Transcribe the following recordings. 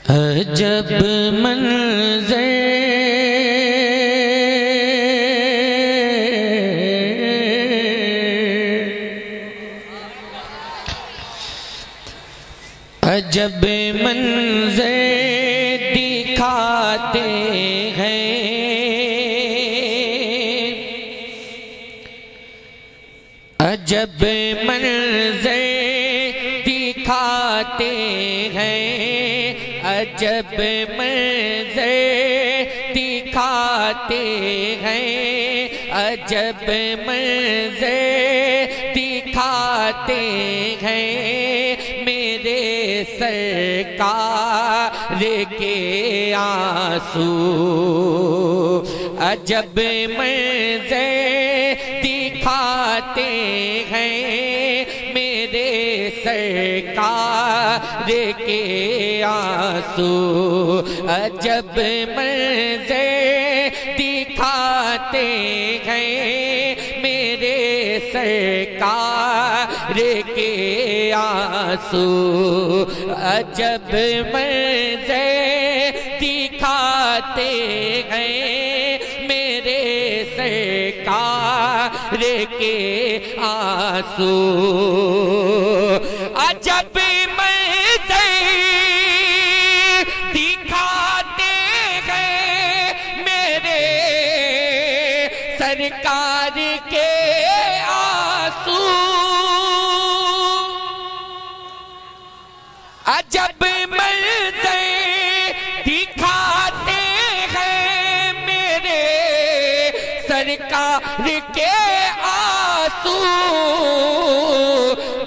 अजब मंज़र अजब मंज़र दिखाते हैं, अजब मंज़र दिखाते हैं, अजब मंज़र दिखाते हैं, अजब मंज़र दिखाते हैं मेरे सरकार के आंसू। अजब मंज़र दिखाते हैं मेरे सरकार के आंसू। अजब मंज़र दिखाते हैं मेरे सरकार के आंसू। अजब मंज़र दिखाते हैं मेरे सरकार के आंसू। अजब मंज़र दिखाते हैं मेरे सरकार के आंसू। अजब मंज़र दिखाते हैं मेरे सरकार के आंसू।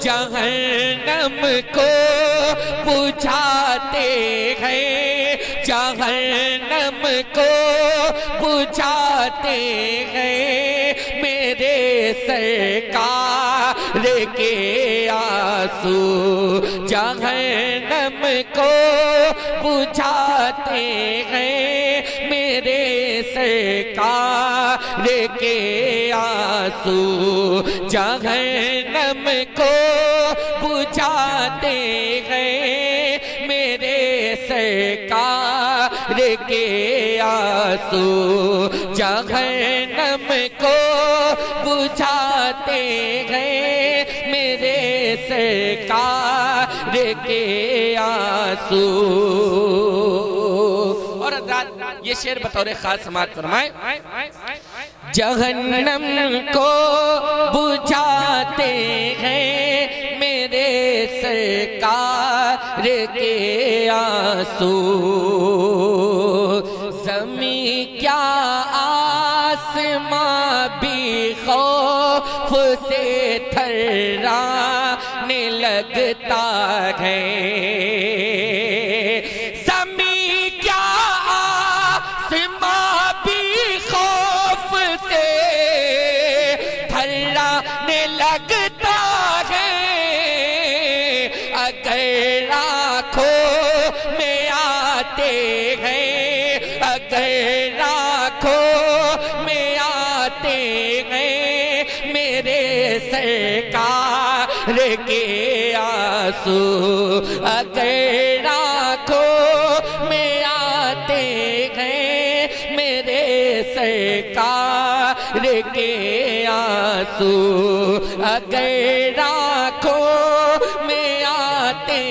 जहन्नम को बुझाते हैं, जहन्नम को बुझाते हैं मेरे सरकार के आंसू। जहन्नम को बुझाते हैं मेरे सरकार के आंसू। जहन्नम को बुझाते हैं मेरे सरकार के आंसू। जहन्नम को बुझाते हैं मेरे सरकार के आंसू। और ये शेर बतौर खास समाअत फरमाए। जहन्नम को बुझाते हैं मेरे सरकार के आंसू। ज़मीं क्या आसमां भी खौफ से थर्राने लगता है। लगता है अगर आँखों में आते हैं, अगर आँखों में आते हैं मेरे सरकार के आंसू। अगर आँखों में आते हैं मेरे सरकार के आंसू। अगर आँखों में आते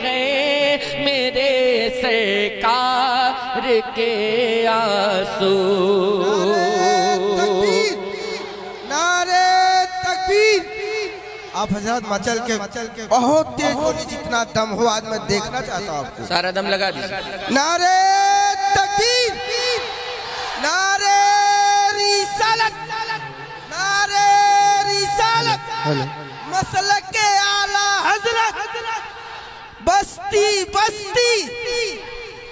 हैं मेरे सरकार के आंसू। नारे तकबीर। आप हज़रत मचल के बहुत तेज बोली, जितना दम हो आज मैं देखना चाहता हूँ आपको। सारा दम लगा दीजिए। नारे तकबीर, नारे रिसालत, नारे रिसालत, मसलक के आला हजरत। बस्ती बस्ती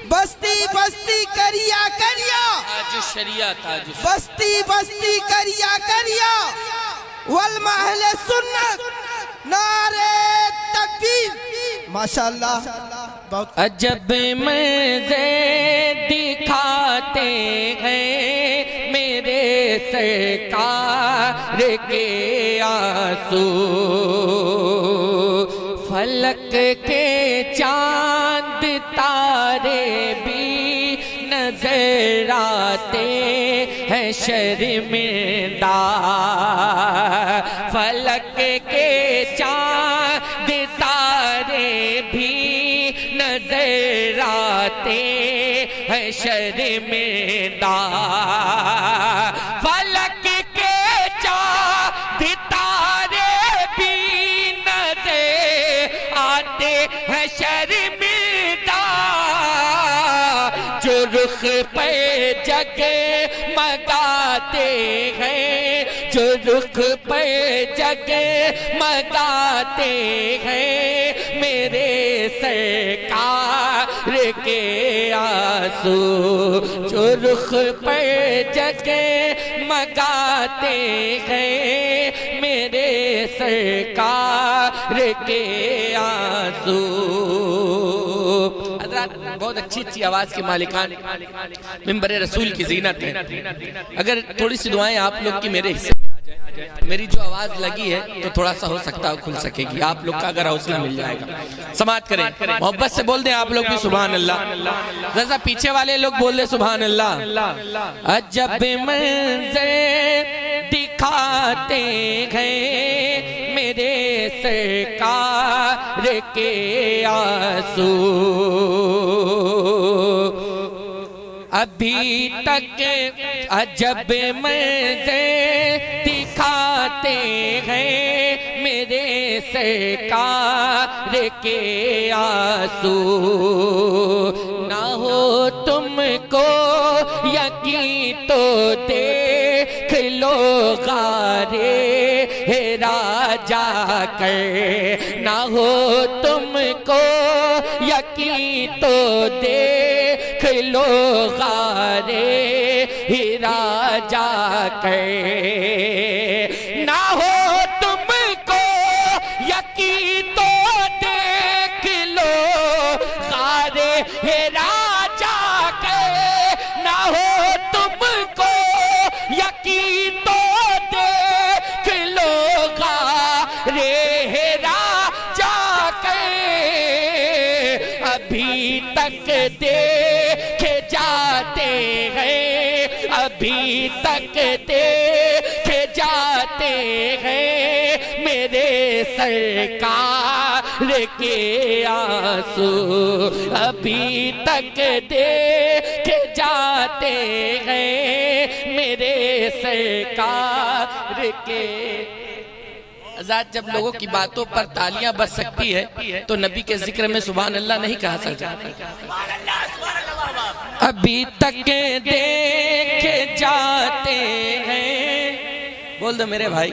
बस्ती बस्ती करिया करिया, ताज शरिया ताज। बस्ती बस्ती करिया करिया, वल महले सुन्नत। नारे तकबीर। माशाअल्लाह। अजब मंज़र दिखाते हैं मेरे सरकार के आंसू। फलक के चांद तारे शर्मिंदा, फलक के चांद तारे भी नजर आते हैं शर्मिंदा, फलक के चांद तारे भी नजर आते हैं शर्मिंदा, जो रुख पे जगमगाते हैं, जो रुख पे जगमगाते हैं, मेरे सरकार के आंसू, जो रुख पे जगमगाते हैं, मेरे सरकार के आंसू। बहुत अच्छी अच्छी आवाज के मालिकान मिंबर रसूल की जीनत है। अगर थोड़ी सी दुआएं आप लोग की मेरे हिस्से में आ जाए, मेरी जो आवाज लगी है तो थोड़ा सा हो सकता है खुल सकेगी, आप लोग का अगर हौसला मिल जाएगा। समाअत करें, मोहब्बत से बोल दें आप लोग भी सुभान अल्लाह, जैसा पीछे वाले लोग बोल दें सुभान अल्लाह। अजब मंज़र दिखाते हैं मेरे सरकार के आंसू, अभी तक अजब मंज़र दिखाते हैं मेरे सरकार के आंसू, ना हो तुमको यकीन तो देख लो गारे हेरा जाकर, ना हो तुमको यकीन तो देख लो गारे हेरा जाकर, ना हो तुमको यकीन तो देख लो गारे हेरा जाकर, ना हो तुमको यकीन तो देख लो गारे हेरा जाकर, अभी तक देखे जाते हैं, अभी तक देखे जाते हैं मेरे सरकार के आंसू, अभी तक देखे जाते हैं मेरे सरकार के। आजाद जब लोगों की बातों पर तालियां बज सकती है तो नबी के जिक्र में सुभान अल्लाह नहीं कहा सकता। अभी तक देखे जाते हैं, बोल दो मेरे भाई,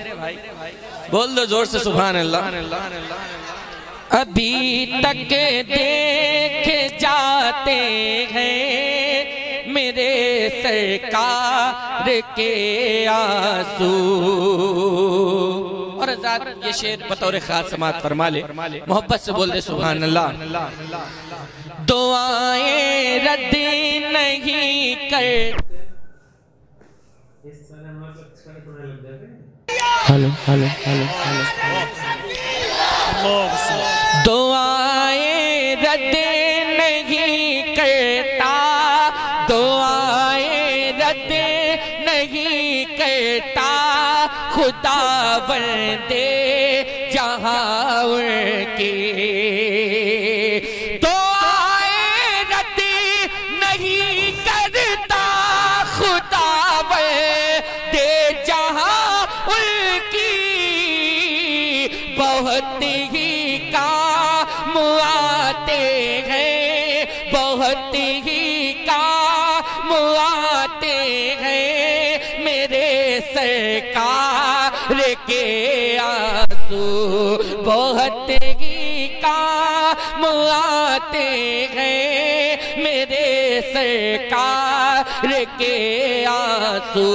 बोल दो जोर से सुभान अल्लाह। अभी तक देखे जाते हैं मेरे सरकार के आंसू। और आजाद ये शेर बतौर खास समाअत फरमा ले, मोहब्बत से बोल दे सुभान अल्लाह। दुआएं रद्द नहीं कर, हेलो हेलो हेलो हेलो, दुआएं रद्द नहीं करता, दुआएं रद्द नहीं करता, खुदा बंदे जहां उनकी, दुआएं रद्द नहीं करता, खुदा बंदे जहां उनकी, बहुत ही काम आते हैं, बहुत ही काम आते हैं मेरे सरकार के आंसू, बहुत ही काम आते हैं मेरे सरकार के आंसू,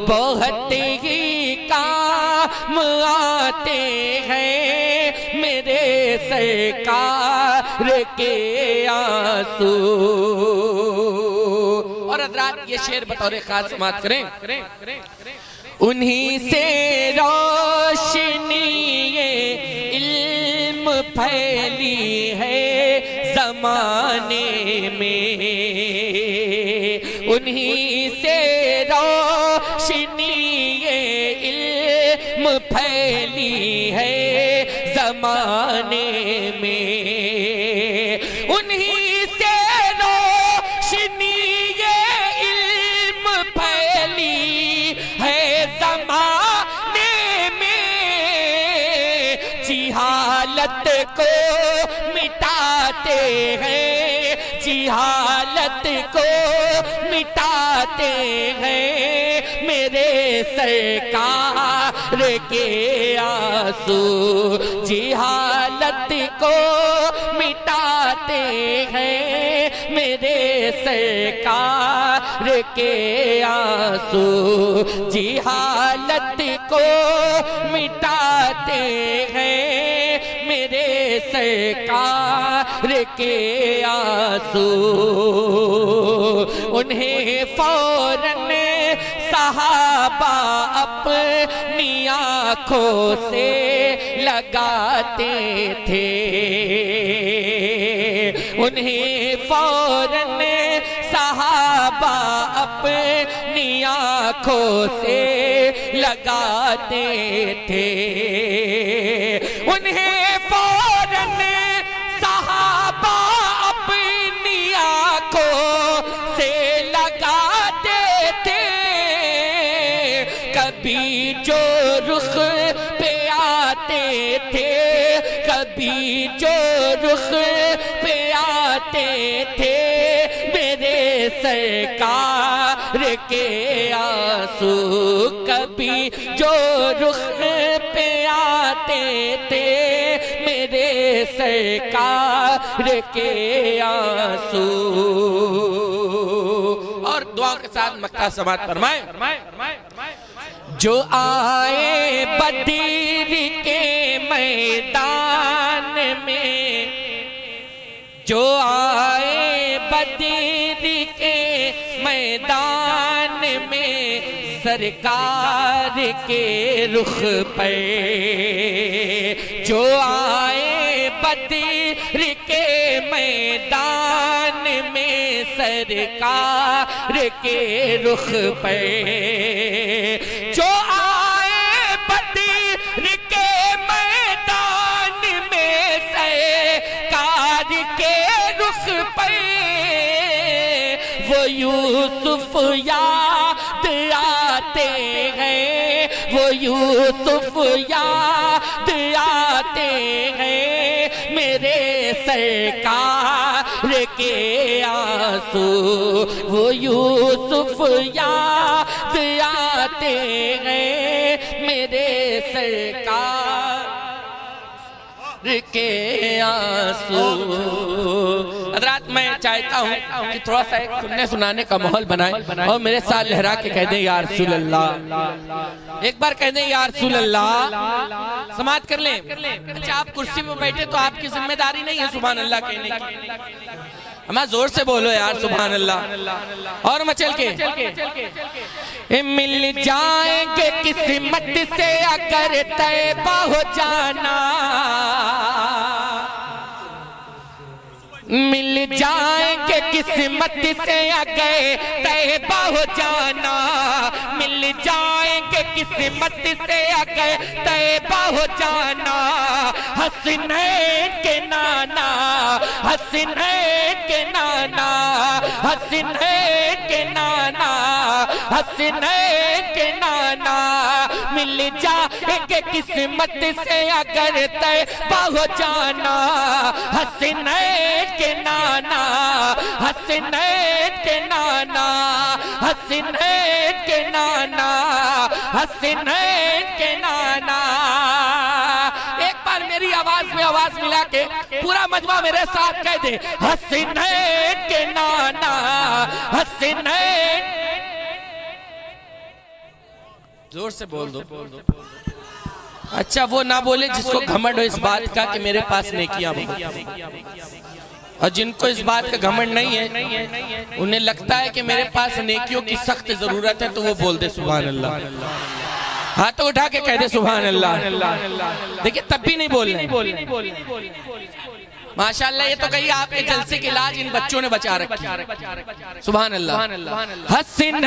बहुत ही काम आते हैं मेरे सरकार के आंसू। और हज़रात ये शेर बतौर खास समाअत करें, उन्हीं से रोशनी ये इल्म फैली है जमाने में, उन्हीं से ज़माने में, उन्हीं से रोशनी ये इल्म फैली है ज़माने में। जिहालत को मिटाते हैं, जिहालत को मिटाते हैं, मेरे सरकार के आंसू जिहालत को मिटाते हैं, मेरे सरकार के आंसू जिहालत को मिटाते हैं, मेरे सरकार के आंसू। उन्हें फौरन सहाबा अपनी आँखों से लगाते थे, उन्हें फौरन सहाबा अपनी आँखों से लगाते थे, उन्हें फौरन सहाबा अपनी आँखों से लगाते थे। कभी जो रुख पे आते थे, कभी जो रुख पे आते थे, मेरे सरकार के आंसू कभी जो रुख पे आते थे, मेरे सरकार के आंसू। और दुआ के साथ मक्का समात फरमाए। जो आए बदर के मैदान में, जो आए बदर के मैदान में, सरकार के रुख पे, जो आए बदर के मैदान में, सरकार के रुख पे, जो आए बदर के मैदान में, सरकार के रुख पे, वो यूसुफ याद आते हैं, वो यूसुफ याद आते हैं, मेरे सरकार के आंसू, वो यूसुफ याद आते हैं, मेरे सरकार के आंसू। हज़रात मैं चाहता हूँ कि थोड़ा सा एक सुनने सुनाने का माहौल बनाए और मेरे साथ लहरा के कह दें या रसूल अल्लाह, एक बार कह दें या रसूल अल्लाह, समात कर लें। अच्छा आप कुर्सी पे बैठे तो आपकी जिम्मेदारी नहीं है सुभान अल्लाह कहने की, हमारा जोर से बोलो यार सुभान अल्लाह। और मचल के मिल जाएंगे किस्मत से अगर तैबा हो जाना, मिल जाएंगे किस्मत से अगर तैबा हो जाना, मिल जाएंगे किस्मत से अगर तैबा हो जाना। हसनैन के नाना, हसनैन के नाना, हसनैन के नाना, हसनैन के नाना, मिल जाएंगे किस्मत से अगर तैबा हो जाना। हसनैन के नाना, हसनैन के नाना, हसनैन के नाना, हसनैन के नाना। एक बार मेरी आवाज में आवाज मिला के पूरा मजमा मेरे साथ कह दे, हसनैन के नाना, हसनैन। जोर से बोल दो। अच्छा वो ना बोले जिसको घमंड हो इस बात का कि मेरे पास नेकियां बहुत, और जिनको इस बात का घमंड नहीं है उन्हें लगता है कि मेरे पास नेकियों की सख्त जरूरत है, तो वो बोल दे सुभान अल्लाह, हाथ तो उठा के कह दे सुभान अल्लाह। देखिए तब भी नहीं बोलना। माशाअल्लाह ये तो कहीं आपके जलसे के इलाज इन बच्चों ने बचा रखी। सुभान अल्लाह। हसनैन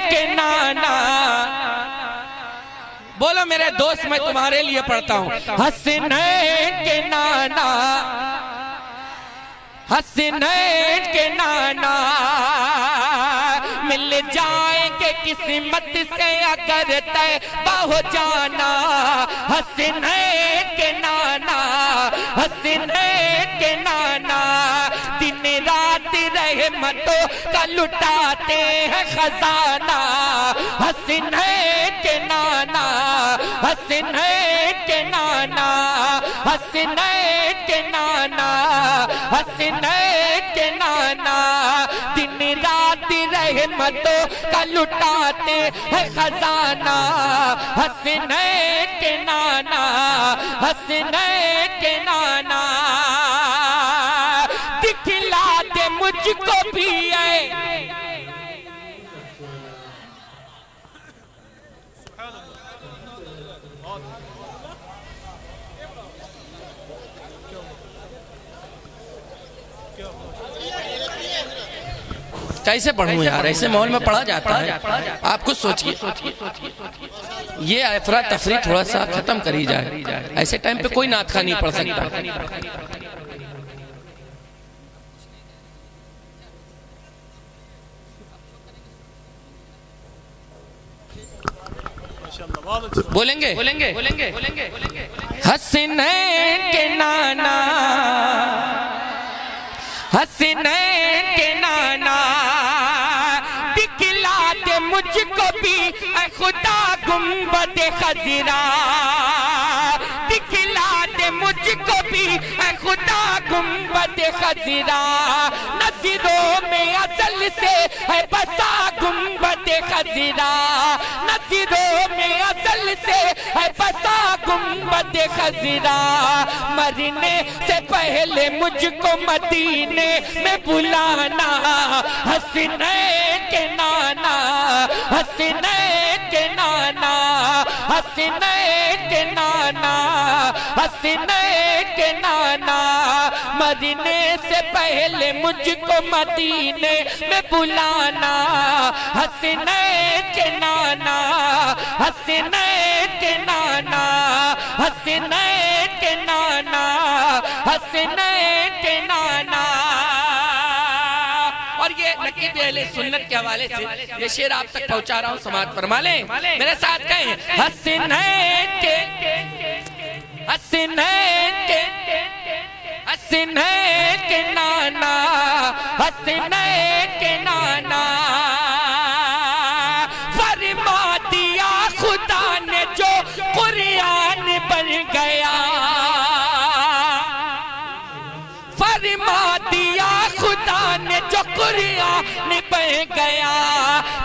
के नाना, बोलो मेरे दोस्त, मैं तुम्हारे लिए पढ़ता हूँ। हसनैन के नाना, हसनैन के नाना मिल जाएंगे किस्मत से अगर तैबा हो जाना। हसनैन के नाना, हसनैन के नाना दिन रात रहमतों का लुटाते हैं खजाना। हसनैन के नाना, हसनैन के नाना, हसनैन के नाना, हसनैन के नाना दिन रात रहमतों का लुटाते हैं खजाना। हसनैन के नाना, हसनैन के नाना दिखला दे मुझको भी है। कैसे पढ़ूं यार, ऐसे माहौल में पढ़ा जाता है। आप कुछ सोचिए, ये अफरा तफरी थोड़ा सा खत्म करी जाए। ऐसे टाइम पे कोई नात खा नहीं पढ़ सकता। बोलेंगे बोलेंगे बोलेंगे बोलेंगे। हसनैन के नाना, हसनैन के नाना दिखला दे मुझको भी ऐ खुदा गुंबद खजरा। दिखला दे मुझको भी ऐ खुदा गुंबद खजरा। नज़रों में असल से है बसा गुंबद खजरा। नज़रों में असल से है बसा गुंबद खजरा। मरने से पहले मुझको मदीने में बुलाना। हसनैन के नाना, हसनैन के नाना, हसनैन के नाना, हसनैन के नाना मरने से पहले मुझको मदीने में बुलाना। हसनैन के नाना, हसनैन के नाना, हसनैन के नाना, हसनैन के नाना। और ये नकीब अहले सुन्नत के हवाले से ये शेर आप तक पहुंचा रहा हूँ, समाअत फरमा लें, मेरे साथ कहें। हसनैन के, हसनैन के, हसनैन के नाना, हसनैन के नाना फरमा दिया खुदा ने जो कुरान बन गया। फरमा दिया खुदा ने जो कुरान बन गया।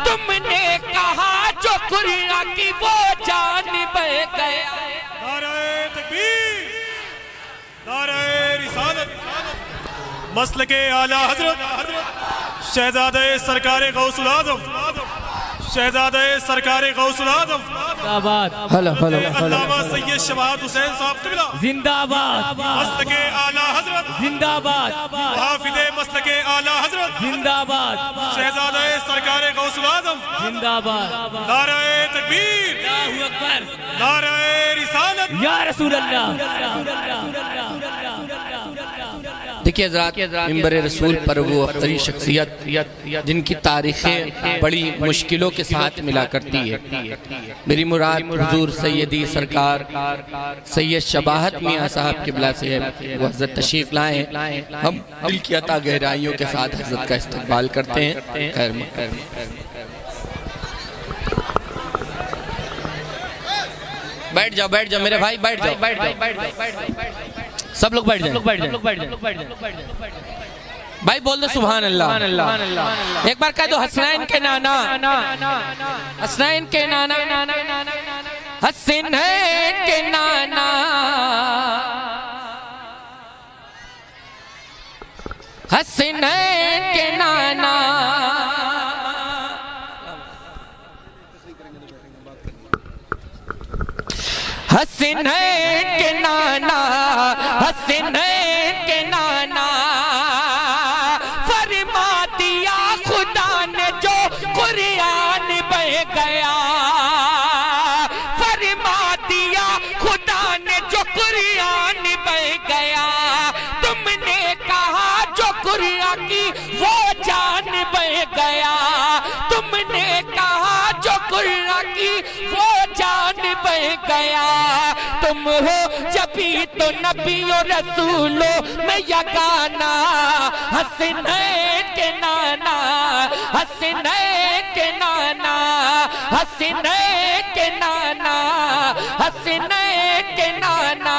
तुमने कहा जो कुरान की वो जान बन गया। नारे तकबीर, नारे रिसालत, मसलके आला हजरत शहजादे सरकारे गौसुल आज़म, शहजादे सरकारे गौसुल आज़म अल्लामा सैयद शवाहत हुसैन साहब क़िबला जिंदाबाद। मसलके आला हजरत जिंदाबाद। हाफिज़े मसलके आला हजरत जिंदाबाद। शहजादे सरकारे गौसुल आज़म जिंदाबाद। नारे तकबीर, अल्लाहु अकबर, नारे रिसालत, या रसूल अल्लाह। देखिए हज़रात, मिंबर रसूल पर वो अख्तरी शख्सियत जिनकी तारीखें बड़ी मुश्किलों के साथ मिला करती है। मेरी मुराद हुजूर सैयदी सरकार सैयद शबाहत मियाँ साहब क़िबला से है। वो हज़रत तशरीफ़ लाए, हम दिल की अता गहराइयों के साथ हज़रत का इस्तकबाल करते हैं। खैर बैठ जाओ, बैठ जाओ मेरे भाई, बैठ जाओ, बैठ जाओ, सब लोग बैठ जाओ, भाई बोल दो सुभान अल्लाह। एक बार कह दो हसनैन के नाना, हसनैन के नाना, हसनैन के नाना, हसनैन के नाना। हसनैन के नाना, हसनैन के नाना फरमा दिया खुदा ने जो कुरान बह गया। फरमा कुर्रा की वो जान बह गया। तुमने कहा जो कुर्रा की वो जान बह गया। तुम हो जबी तो नबियों रसूलों में यगाना। हसनैन के नाना, हसनैन के नाना, हसनैन के नाना, हसनैन के नाना।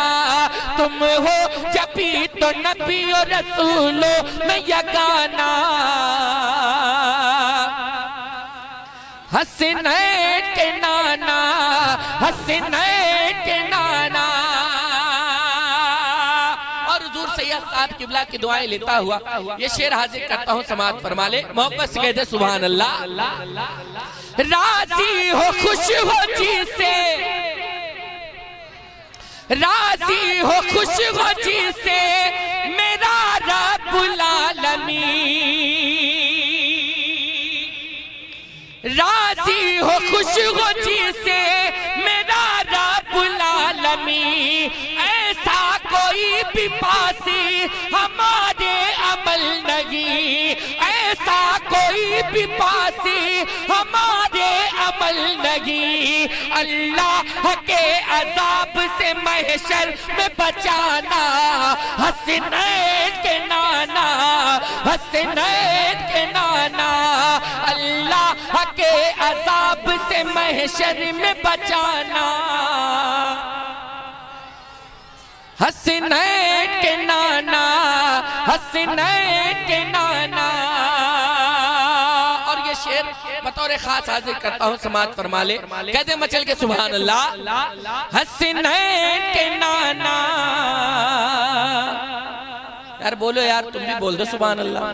तुम हो जबी तो नबियों रसूलों में यगाना। हसनैन के नाना, हसनैन के नाना। और हुजूर सैयद साहब किबला की दुआएं लेता हुआ ये शेर हाजिर करता हूँ, समाअत फरमा ले। मोहब्बत से कह दे सुभान अल्लाह। राजी हो खुश हो जी से, राजी हो खुश हो जी से मेरा रब्बुल आलमीन। राजी हो खुश हो जी से मेरा रब्बुल आलमीन। ऐसा कोई भी पासी हमारे अमल नहीं, ऐसा कोई भी पासी हमारे अमल नहीं। अल्लाह के अज़ाब से महशर में बचाना। हसनैन के नाना, हसनैन के नाना। अल्लाह के अज़ाब से महशर में बचाना। हसनैन के नाना, हसनैन के नाना। और ये शेर बतौर खास हाजिर करता हूँ, समाअत फरमा ले। कहते मचल के सुभान अल्लाह। हसनैन के नाना। यार बोलो यार, तुम भी बोल दो सुभान अल्लाह।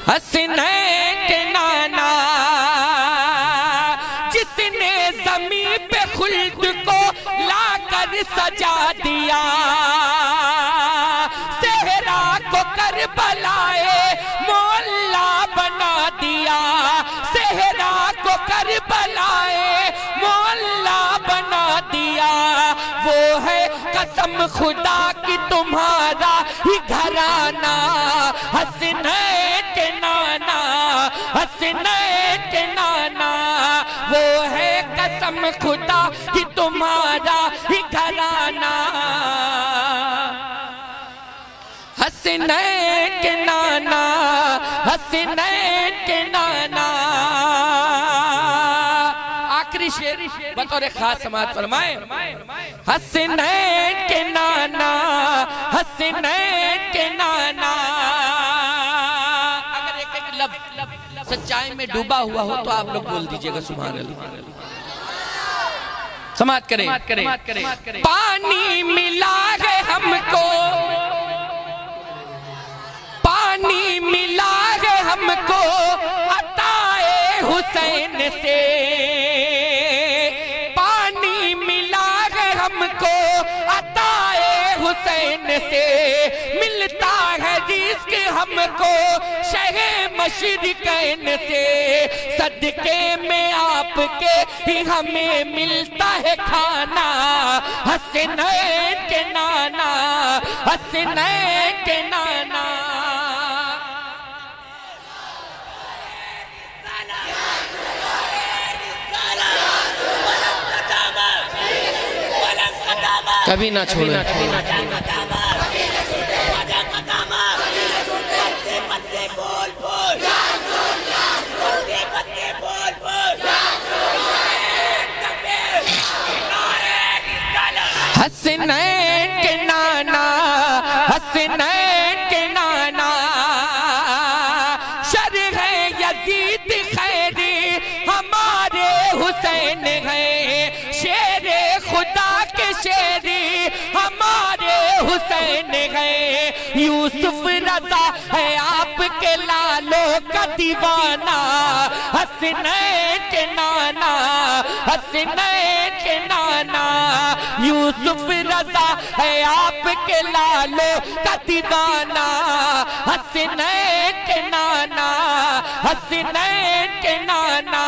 हसनैन के नाना, जिसने ज़मीन पे खुल्द को लाकर सजा दिया। सहरा को करबलाए मोहल्ला बना दिया। सहरा को करबलाए मोहल्ला बना दिया। वो है कसम खुदा की तुम्हारा ही घराना। हसनैन के नाना, हसनैन के नाना। वो है कसम खुदा की तुम्हारा ही घराना। हसनैन के नाना, हसनैन के नाना। आखिरी शेर बतौर खास समाअत फरमाए। हसनैन के नाना, हसनैन के नाना। अगर एक एक लफ्ज़ सच्चाई में डूबा हुआ हो तो आप लोग बोल दीजिएगा सुभान अल्लाह। समाअत करें। पानी मिला है हमको, पानी मिला है हमको अताए हुसैन से। पानी मिला है हमको अताए हुसैन से। मिलता है रिज़्क़ हमको शहे मशरिक़ैन से। सदके में आपके ही हमें मिलता है खाना। हसनैन के नाना, हसनैन के नाना। कभी ना छोड़ना। हसनैन के नाना, हसनैन के नाना। शर है यजीद खैरी हमारे हुसैन है। शेरे खुदा के शेरी हमारे हुसैन है। यूसुफ रज़ा है आपके लालों का दीवाना। हसनैन के नाना, हसनैन के नाना। यूसुफ रज़ा है आपके लालों का दीवाना। हसनैन के नाना, हसनैन के नाना।